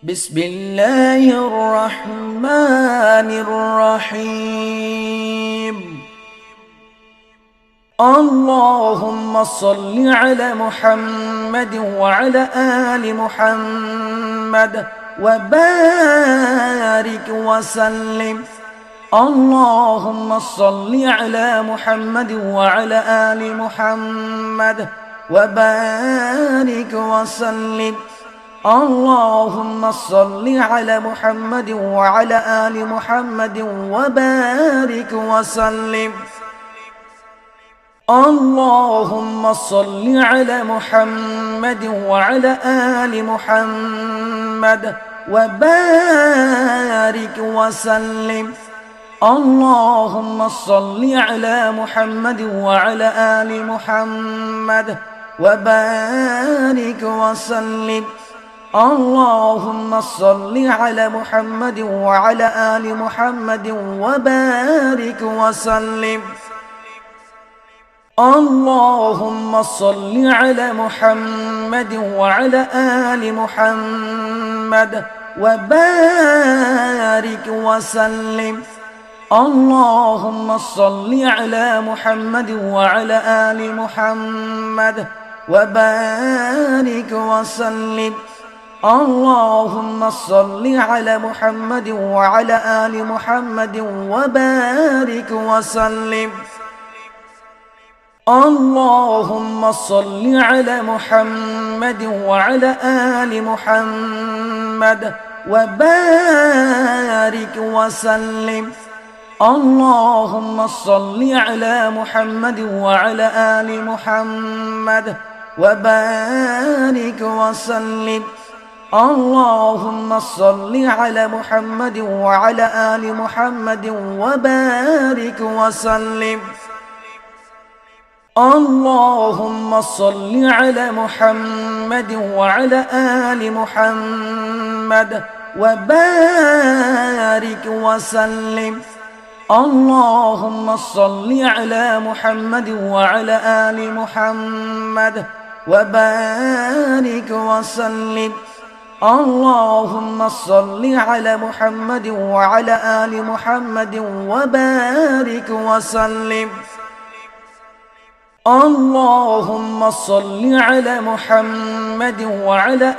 بسم الله الرحمن الرحيم. اللهم صل على محمد وعلى آل محمد وبارك وسلم. اللهم صل على محمد وعلى آل محمد وبارك وسلم. اللهم صل على محمد وعلى آل محمد وبارك وسلم. اللهم صل على محمد وعلى آل محمد وبارك وسلم. اللهم صل على محمد وعلى آل محمد وبارك وسلم. اللهم صل على محمد وعلى آل محمد وبارك وسلم. اللهم صل على محمد وعلى آل محمد وبارك وسلم. اللهم صل على محمد وعلى آل محمد وبارك وسلم. اللهم صل على محمد وعلى آل محمد وبارك وسلم. اللهم صل على محمد وعلى آل محمد وبارك وسلم. اللهم صل على محمد وعلى آل محمد وبارك وسلم. اللهم صل على محمد وعلى آل محمد وبارك وسلم. اللهم صل على محمد وعلى آل محمد وبارك وسلم. اللهم صل على محمد وعلى آل محمد وبارك وسلم. اللهم صل على محمد وعلى آل محمد وبارك وسلم. اللهم صل على محمد وعلى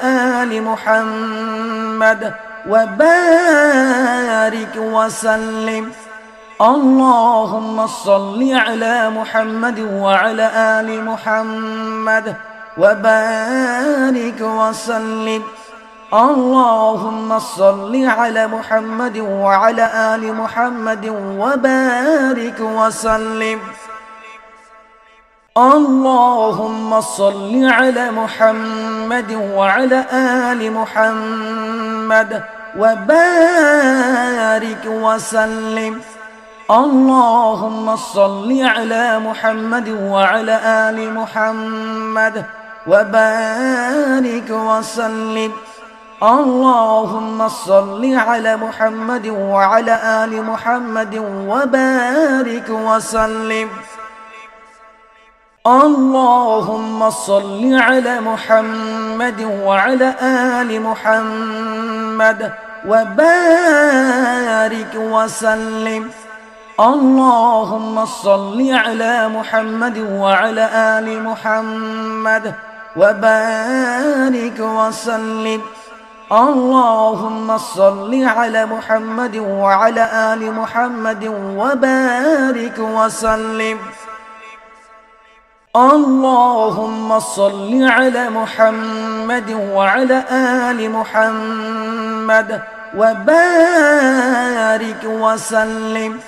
آل محمد وبارك وسلم. اللهم صل على محمد وعلى آل محمد وبارك وسلم. اللهم صل على محمد وعلى آل محمد وبارك وسلم. اللهم صل على محمد وعلى آل محمد وبارك وسلم. اللهم صل على محمد وعلى آل محمد وبارك وسلم. اللهم صل على محمد وعلى آل محمد وبارك وسلم. اللهم صل على محمد وعلى آل محمد وبارك وسلم. اللهم صل على محمد وعلى آل محمد وبارك وسلم. اللهم صل على محمد وعلى آل محمد وبارك وسلم. اللهم صل على محمد وعلى آل محمد وبارك وسلم.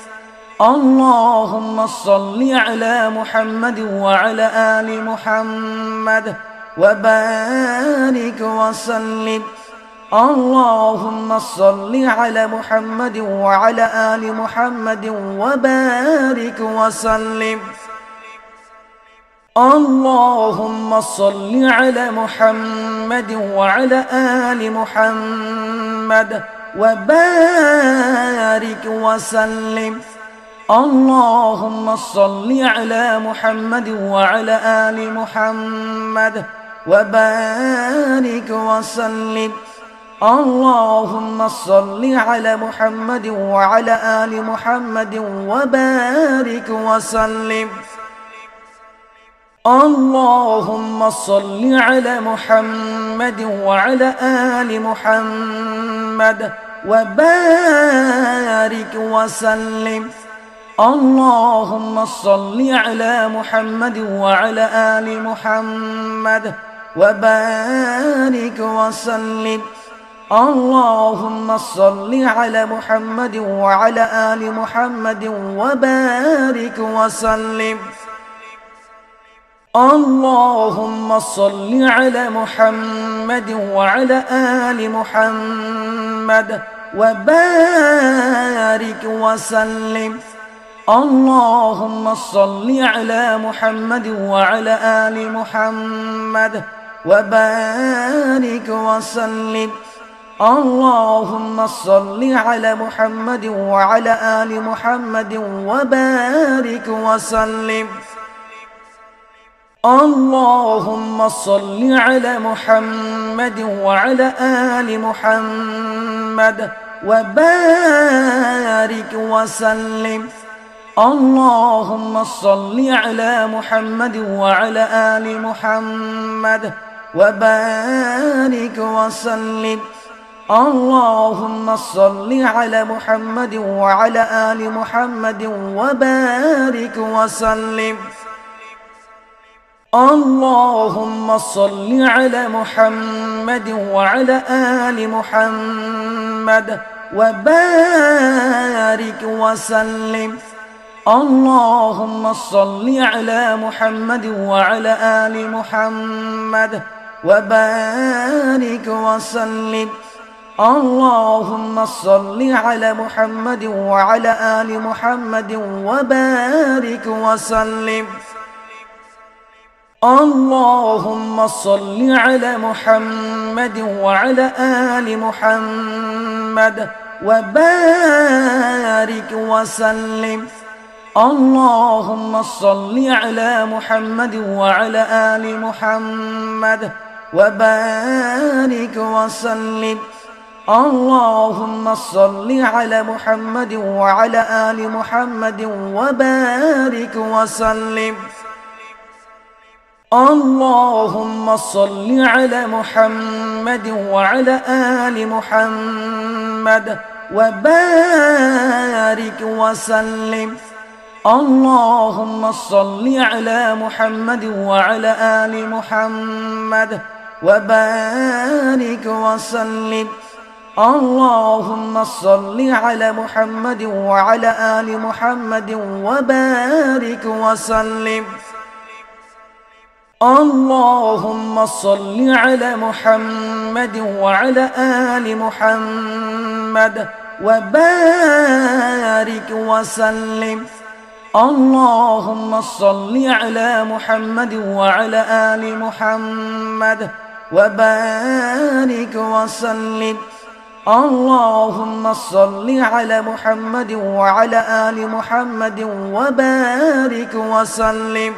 اللهم صل على محمد وعلى آل محمد وبارك وسلم. اللهم صل على محمد وعلى آل محمد وبارك وسلم. اللهم صل على محمد وعلى آل محمد وبارك وسلم. اللهم صل على محمد وعلى آل محمد وبارك وسلم. اللهم صل على محمد وعلى آل محمد وبارك وسلم. اللهم صل على محمد وعلى آل محمد وبارك وسلم. اللهم صل على محمد وعلى آل محمد وبارك وسلم. اللهم صل على محمد وعلى آل محمد وبارك وسلم. اللهم صل على محمد وعلى آل محمد وبارك وسلم. اللهم صل على محمد وعلى آل محمد وبارك وسلم. اللهم صل على محمد وعلى آل محمد وبارك وسلم. اللهم صل على محمد وعلى آل محمد وبارك وسلم. اللهم صل على محمد وعلى آل محمد وبارك وسلم. اللهم صل على محمد وعلى آل محمد وبارك وسلم. اللهم صل على محمد وعلى آل محمد وبارك وسلم. اللهم صل على محمد وعلى آل محمد وبارك وسلم. اللهم صل على محمد وعلى آل محمد وبارك وسلم. اللهم صل على محمد وعلى آل محمد وبارك وسلم. اللهم صل على محمد وعلى آل محمد وبارك وسلم. اللهم صل على محمد وعلى آل محمد وبارك وسلم. اللهم صل على محمد وعلى آل محمد وبارك وسلم. اللهم صل على محمد وعلى آل محمد وبارك وسلم. اللهم صل على محمد وعلى آل محمد وبارك وسلم. اللهم صل على محمد وعلى آل محمد وبارك وسلم. اللهم صل على محمد وعلى آل محمد وبارك وسلم. اللهم صل على محمد وعلى آل محمد وبارك وسلم.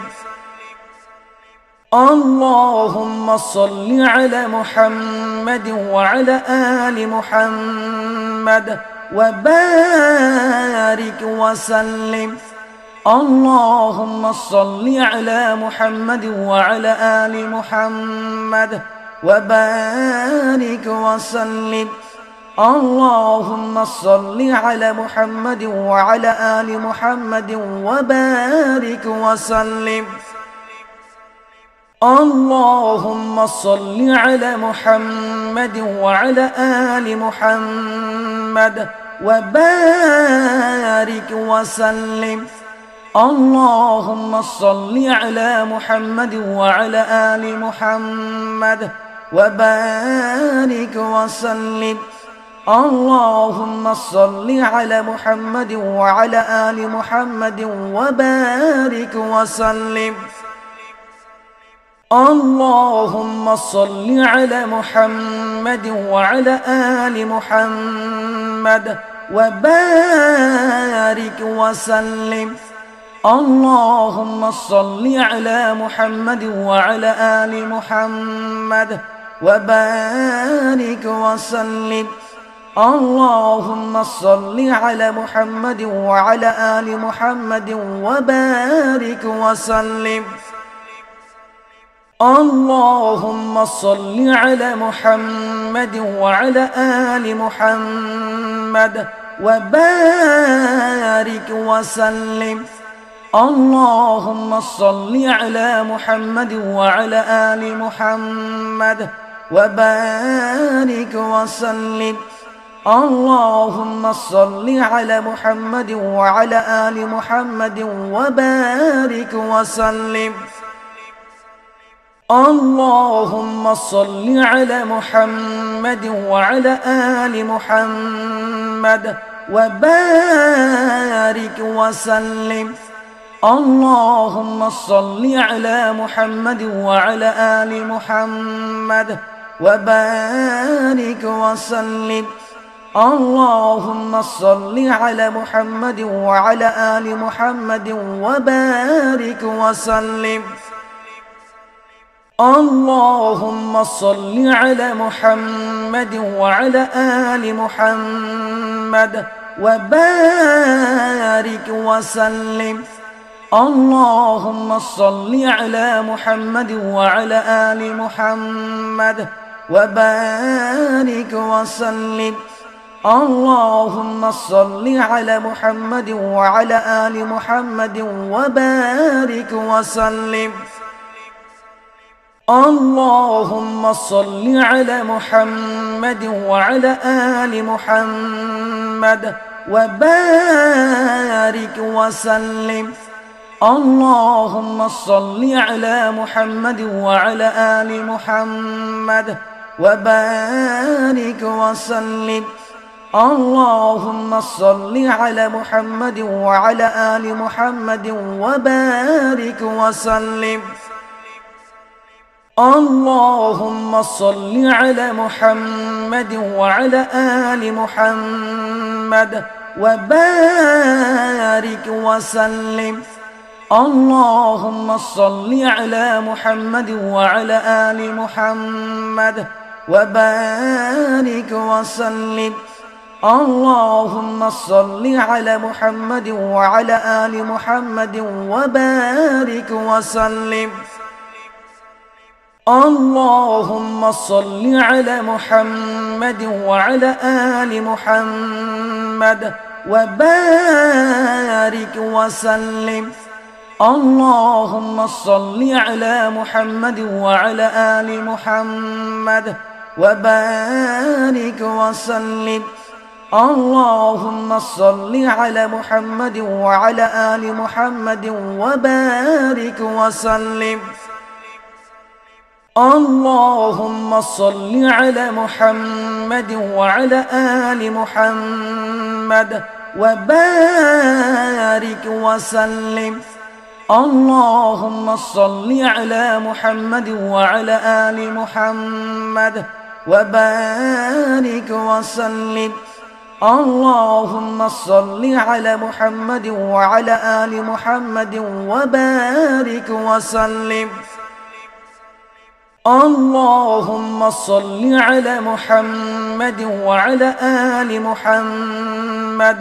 اللهم صل على محمد وعلى آل محمد وبارك وسلم. اللهم صل على محمد وعلى آل محمد وبارك وسلم. اللهم صل على محمد وعلى آل محمد وبارك وسلم. اللهم صل على محمد وعلى آل محمد وبارك وسلم. اللهم صل على محمد وعلى آل محمد وبارك وسلم. اللهم صل على محمد وعلى آل محمد وبارك وسلم. اللهم صل على محمد وعلى آل محمد وبارك وسلم. اللهم صل على محمد وعلى آل محمد وبارك وسلم. اللهم صل على محمد وعلى آل محمد وبارك وسلم. اللهم صل على محمد وعلى آل محمد وبارك وسلم. اللهم صل على محمد وعلى آل محمد وبارك وسلم. اللهم صل على محمد وعلى آل محمد وبارك وسلم. اللهم صل على محمد وعلى آل محمد وبارك وسلم. اللهم صل على محمد وعلى آل محمد وبارك وسلم. اللهم صل على محمد وعلى آل محمد وبارك وسلم. اللهم صل على محمد وعلى آل محمد وبارك وسلم. اللهم صل على محمد وعلى آل محمد وبارك وسلم. اللهم صل على محمد وعلى آل محمد وبارك وسلم. اللهم صل على محمد وعلى آل محمد وبارك وسلم. اللهم صل على محمد وعلى آل محمد وبارك وسلم. اللهم صل على محمد وعلى آل محمد وبارك وسلم. اللهم صل على محمد وعلى آل محمد وبارك وسلم. اللهم صل على محمد وعلى آل محمد وبارك وسلم. اللهم صل على محمد وعلى آل محمد وبارك وسلم. اللهم صل على محمد وعلى آل محمد وبارك وسلم. اللهم صل على محمد وعلى آل محمد وبارك وسلم. اللهم صل على محمد وعلى آل محمد وبارك وسلم. اللهم صل على محمد وعلى آل محمد وبارك وسلم. اللهم صل على محمد وعلى آل محمد وبارك وسلم. اللهم صل على محمد وعلى آل محمد وبارك وسلم. اللهم صل على محمد وعلى آل محمد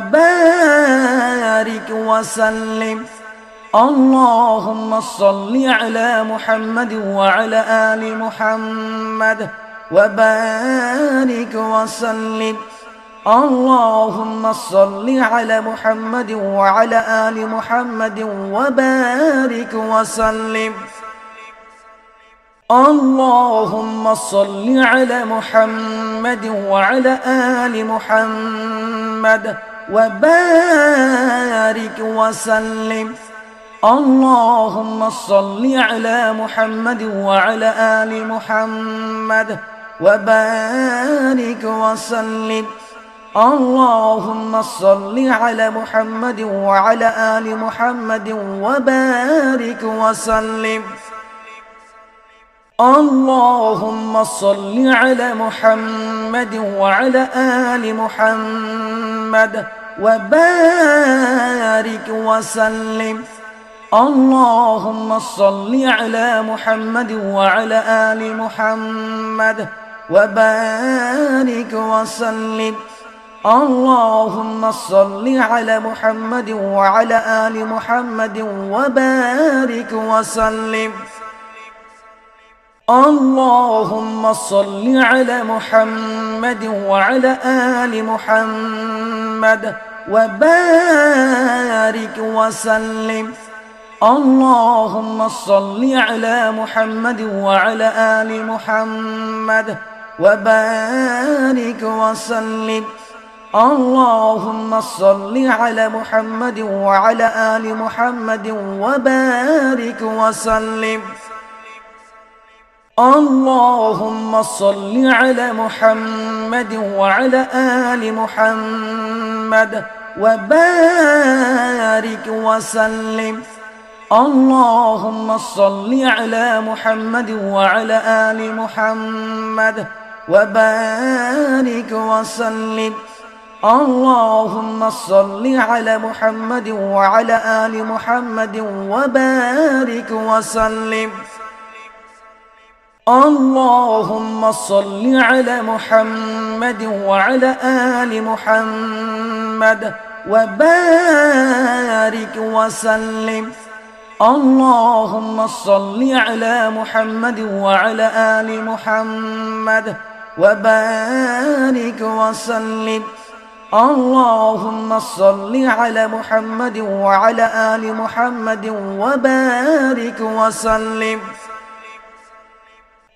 وبارك وسلم. اللهم صل على محمد وعلى آل محمد وبارك وسلم. اللهم صل على محمد وعلى آل محمد وبارك وسلم. اللهم صل على محمد وعلى آل محمد وبارك وسلم. اللهم صل على محمد وعلى آل محمد وبارك وسلم. اللهم صل على محمد وعلى آل محمد وبارك وسلم. اللهم صل على محمد وعلى آل محمد وبارك وسلم. اللهم صل على محمد وعلى آل محمد وبارك وسلم. اللهم صل على محمد وعلى آل محمد وبارك وسلم. اللهم صل على محمد وعلى آل محمد وبارك وسلم. اللهم صل على محمد وعلى آل محمد وبارك وسلم. اللهم صل على محمد وعلى آل محمد وبارك وسلم. اللهم صل على محمد وعلى آل محمد وبارك وسلم. اللهم صل على محمد وعلى آل محمد وبارك وسلم. اللهم صل على محمد وعلى آل محمد وبارك وسلم. اللهم صل على محمد وعلى آل محمد وبارك وسلم. اللهم صل على محمد وعلى آل محمد وبارك وسلم. اللهم صل على محمد وعلى آل محمد وبارك وسلم.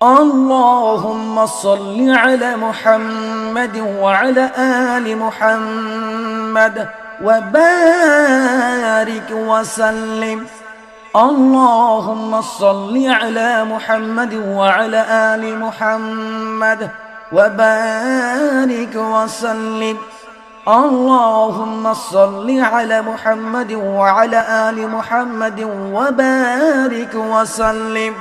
اللهم صل على محمد وعلى آل محمد وبارك وسلم. اللهم صل على محمد وعلى آل محمد وبارك وسلم. اللهم صل على محمد وعلى آل محمد وبارك وسلم.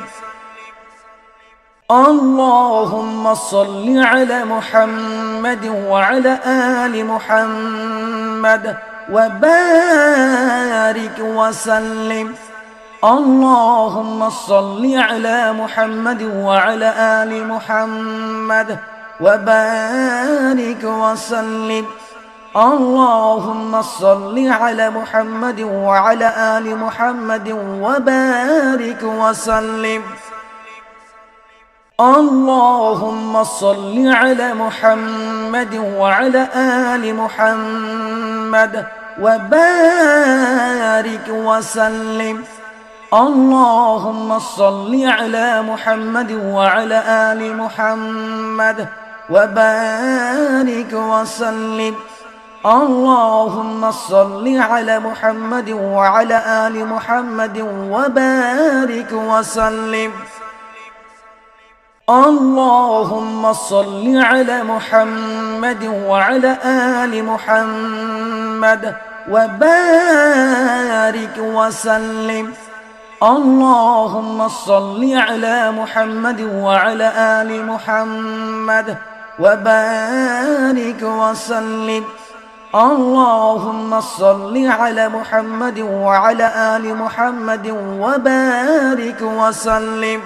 اللهم صل على محمد وعلى آل محمد وبارك وسلم. اللهم صل على محمد وعلى آل محمد وبارك وسلم. اللهم صل على محمد وعلى آل محمد وبارك وسلم. اللهم صل على محمد وعلى آل محمد وبارك وسلم. اللهم صل على محمد وعلى آل محمد وبارك وسلم. اللهم صل على محمد وعلى آل محمد وبارك وسلم. اللهم صل على محمد وعلى آل محمد وبارك وسلم. اللهم صل على محمد وعلى آل محمد وبارك وسلم. اللهم صل على محمد وعلى آل محمد وبارك وسلم.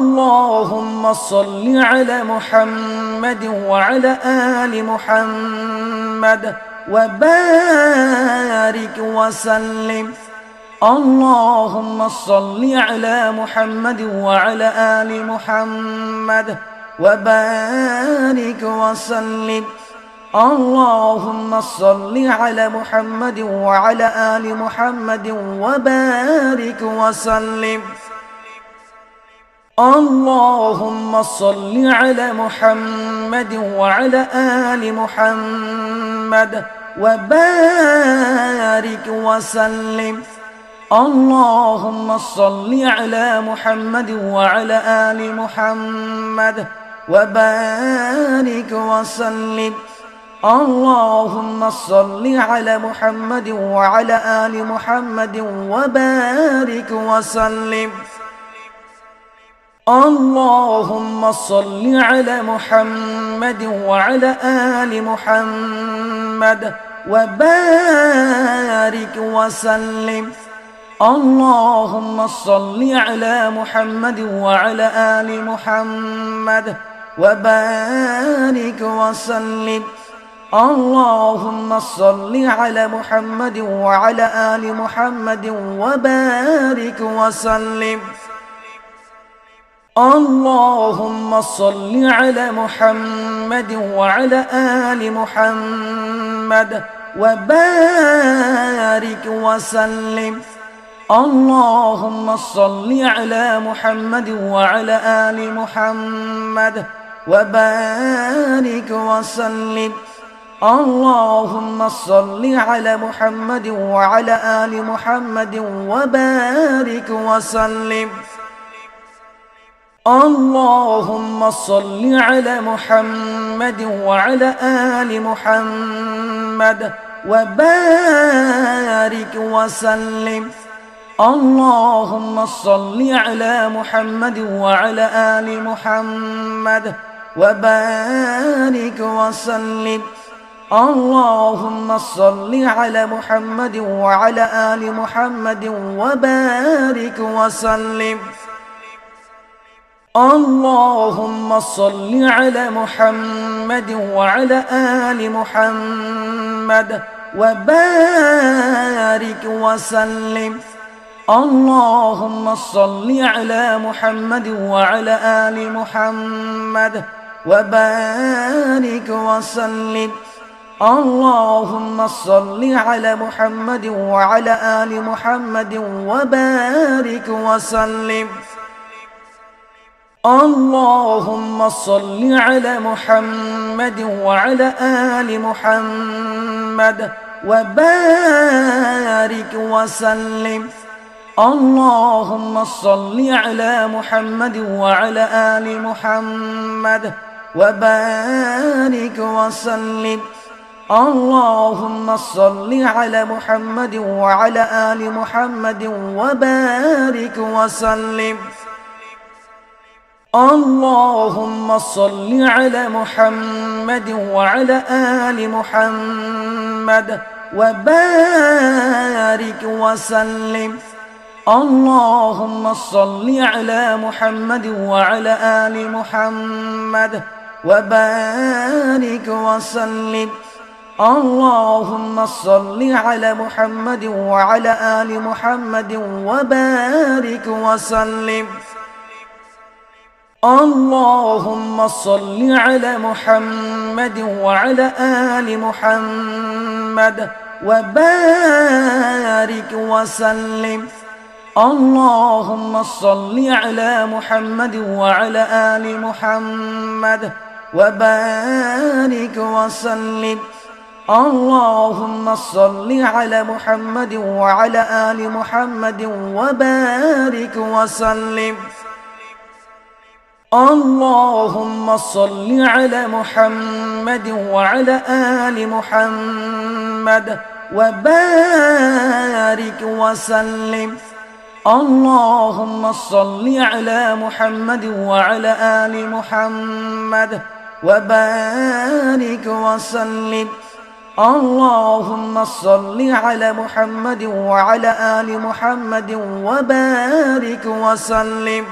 اللهم صل على محمد وعلى آل محمد وبارك وسلم. اللهم صل على محمد وعلى آل محمد وبارك وسلم. اللهم صل على محمد وعلى آل محمد وبارك وسلم. اللهم صل على محمد وعلى آل محمد وبارك وسلم. اللهم صل على محمد وعلى آل محمد وبارك وسلم. اللهم صل على محمد وعلى آل محمد وبارك وسلم. اللهم صل على محمد وعلى آل محمد وبارك وسلم. اللهم صل على محمد وعلى آل محمد وبارك وسلم. اللهم صل على محمد وعلى آل محمد وبارك وسلم. اللهم صل على محمد وعلى آل محمد وبارك وسلم. اللهم صل على محمد وعلى آل محمد وبارك وسلم. اللهم صل على محمد وعلى آل محمد وبارك وسلم. اللهم صل على محمد وعلى آل محمد وبارك وسلم. اللهم صل على محمد وعلى آل محمد وبارك وسلم. اللهم صل على محمد وعلى آل محمد وبارك وسلم. اللهم صل على محمد وعلى آل محمد وبارك وسلم. اللهم صل على محمد وعلى آل محمد وبارك وسلم. اللهم صل على محمد وعلى آل محمد وبارك وسلم. اللهم صل على محمد وعلى آل محمد وبارك وسلم. اللهم صل على محمد وعلى آل محمد وبارك وسلم. اللهم صل على محمد وعلى آل محمد وبارك وسلم. اللهم صل على محمد وعلى آل محمد وبارك وسلم. اللهم صل على محمد وعلى آل محمد وبارك وسلم. اللهم صل على محمد وعلى آل محمد وبارك وسلم. اللهم صل على محمد وعلى آل محمد وبارك وسلم. اللهم صل على محمد وعلى آل محمد وبارك وسلم. اللهم صل على محمد وعلى آل محمد وبارك وسلم. اللهم صل على محمد وعلى آل محمد وبارك وسلم. اللهم صل على محمد وعلى آل محمد وبارك وسلم. اللهم صل على محمد وعلى آل محمد وبارك وسلم.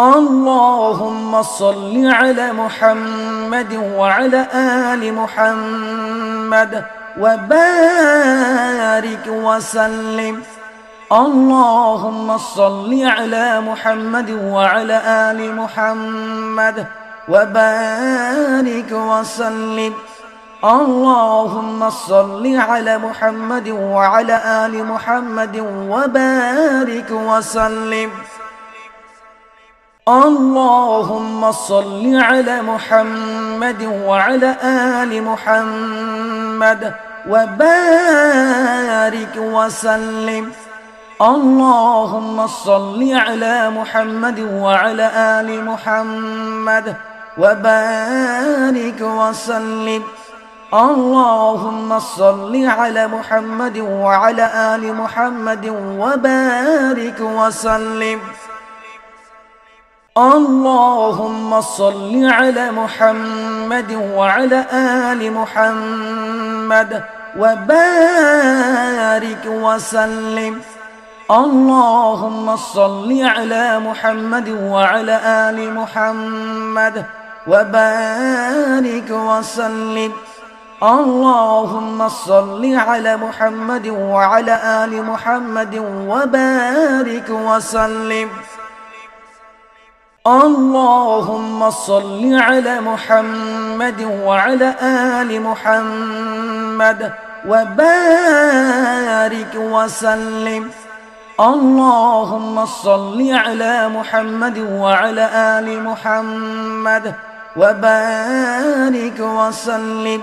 اللهم صل على محمد وعلى آل محمد وبارك وسلم. اللهم صل على محمد وعلى آل محمد وبارك وسلم. اللهم صل على محمد وعلى آل محمد وبارك وسلم. اللهم صل على محمد وعلى آل محمد وبارك وسلم. اللهم صل على محمد وعلى آل محمد وبارك وسلم. اللهم صل على محمد وعلى آل محمد وبارك وسلم. اللهم صل على محمد محمد وعلى آل محمد وبارك وسلم. اللهم صل على محمد وعلى آل محمد وبارك وسلم. اللهم صل على محمد وعلى آل محمد وبارك وسلم. اللهم صل على محمد وعلى آل محمد وبارك وسلم. اللهم صل على محمد وعلى آل محمد وبارك وسلم.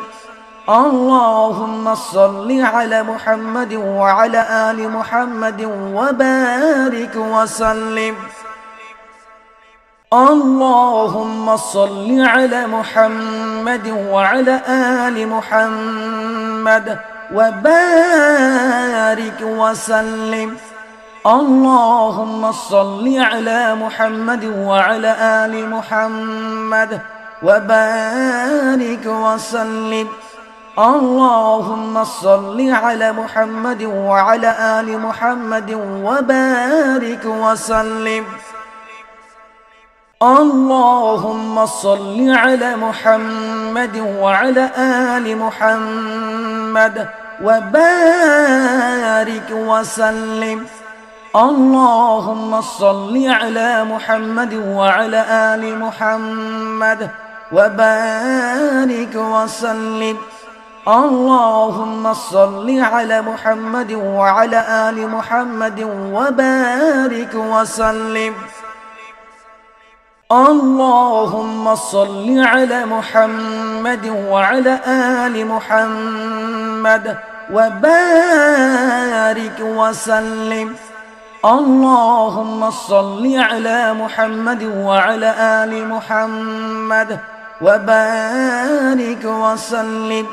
اللهم صل على محمد وعلى آل محمد وبارك وسلم. اللهم صل على محمد وعلى آل محمد وبارك وسلم. اللهم صل على محمد وعلى آل محمد وبارك وسلم. اللهم صل على محمد وعلى آل محمد وبارك وسلم. اللهم صل على محمد وعلى آل محمد وبارك وسلم. اللهم صل على محمد وعلى آل محمد وبارك وسلم. اللهم صل على محمد وعلى آل محمد وبارك وسلم. اللهم صل على محمد وعلى آل محمد وبارك وسلم. اللهم صل على محمد وعلى آل محمد وبارك وسلم.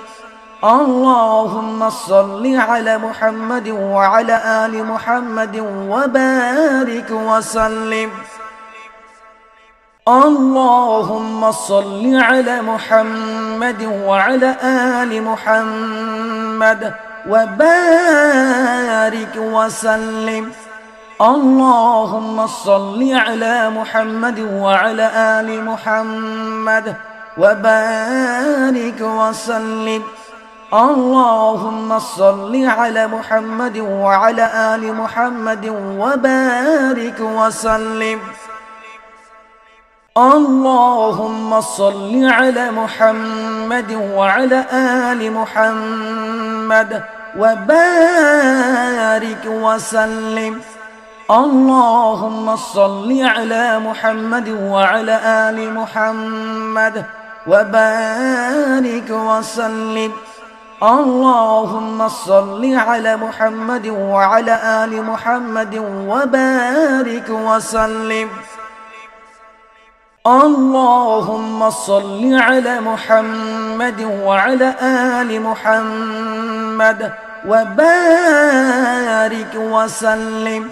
اللهم صل على محمد وعلى آل محمد وبارك وسلم. اللهم صل على محمد وعلى آل محمد وبارك وسلم. اللهم صل على محمد وعلى آل محمد وبارك وسلم. اللهم صل على محمد وعلى آل محمد وبارك وسلم. اللهم صل على محمد وعلى آل محمد وبارك وسلم. اللهم صل على محمد وعلى آل محمد وبارك وسلم. اللهم صل على محمد وعلى آل محمد وبارك وسلم. اللهم صل على محمد وعلى آل محمد وبارك وسلم.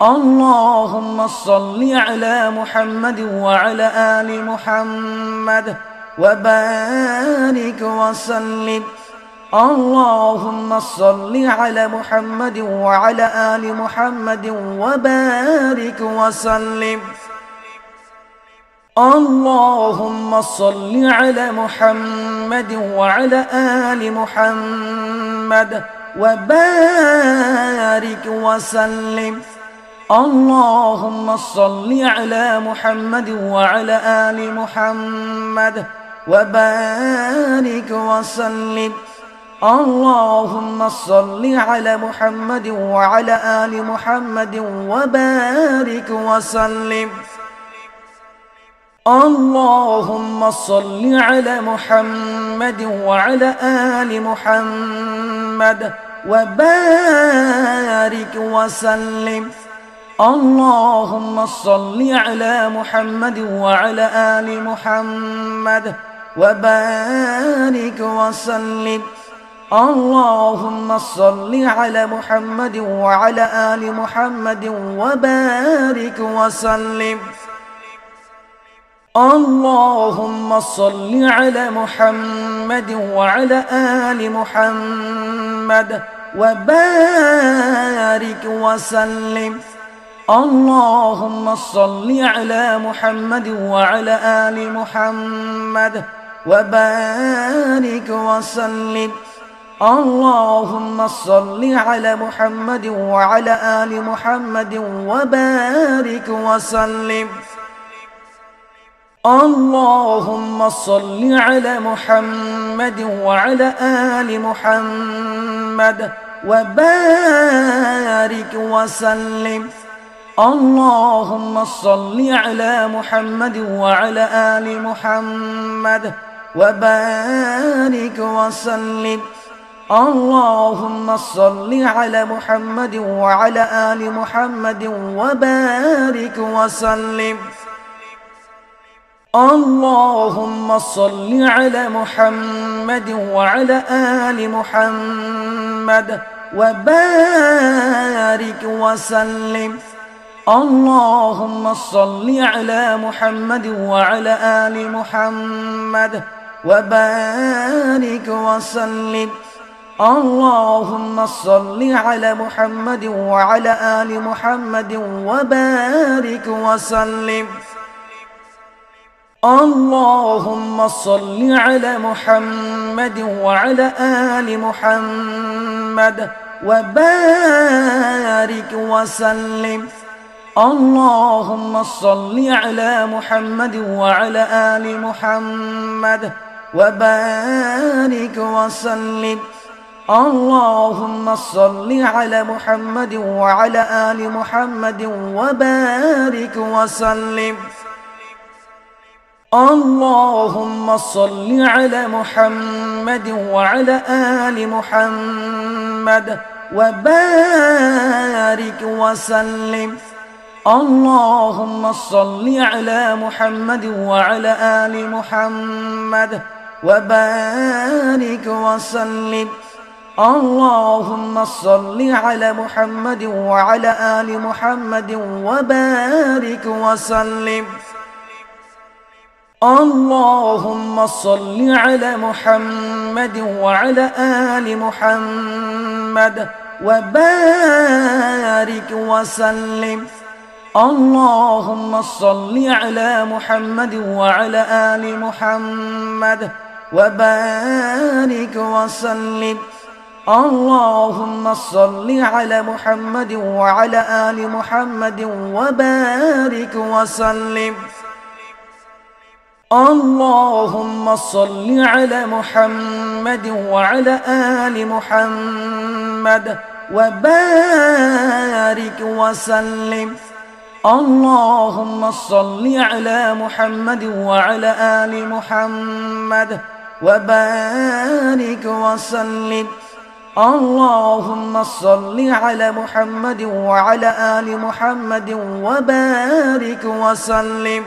اللهم صل على محمد وعلى آل محمد وبارك وسلم. اللهم صل على محمد وعلى آل محمد وبارك وسلم. اللهم صل على محمد وعلى آل محمد وبارك وسلم. اللهم صل على محمد وعلى آل محمد وبارك وسلم. اللهم صل على محمد وعلى آل محمد وبارك وسلم. اللهم صل على محمد وعلى آل محمد وبارك وسلم. اللهم صل على محمد وعلى آل محمد وبارك وسلم. اللهم صل على محمد وعلى آل محمد وبارك وسلم. اللهم صل على محمد وعلى آل محمد وبارك وسلم. اللهم صل على محمد وعلى آل محمد وبارك وسلم. اللهم صل على محمد وعلى آل محمد وبارك وسلم. اللهم صل على محمد وعلى آل محمد وبارك وسلم. اللهم صل على محمد وعلى آل محمد وبارك وسلم. اللهم صل على محمد وعلى آل محمد وبارك وسلم. اللهم صل على محمد وعلى آل محمد وبارك وسلم. اللهم صل على محمد وعلى آل محمد وبارك وسلم. اللهم صل على محمد وعلى آل محمد وبارك وسلم. اللهم صل على محمد وعلى آل محمد وبارك وسلم. اللهم صل على محمد وعلى آل محمد وبارك وسلم. اللهم صل على محمد وعلى آل محمد وبارك وسلم. اللهم صل على محمد وعلى آل محمد وبارك وسلم. اللهم صل على محمد وعلى آل محمد وبارك وسلم. اللهم صل على محمد وعلى آل محمد وبارك وسلم. اللهم صل على محمد وعلى آل محمد وبارك وسلم. اللهم صل على محمد وعلى آل محمد وبارك وسلم. اللهم صل على محمد وعلى آل محمد وبارك وسلم. اللهم صل على محمد وعلى آل محمد وبارك وسلم. اللهم صل على محمد وعلى آل محمد وبارك وسلم. اللهم صل على محمد وعلى آل محمد وبارك وسلم.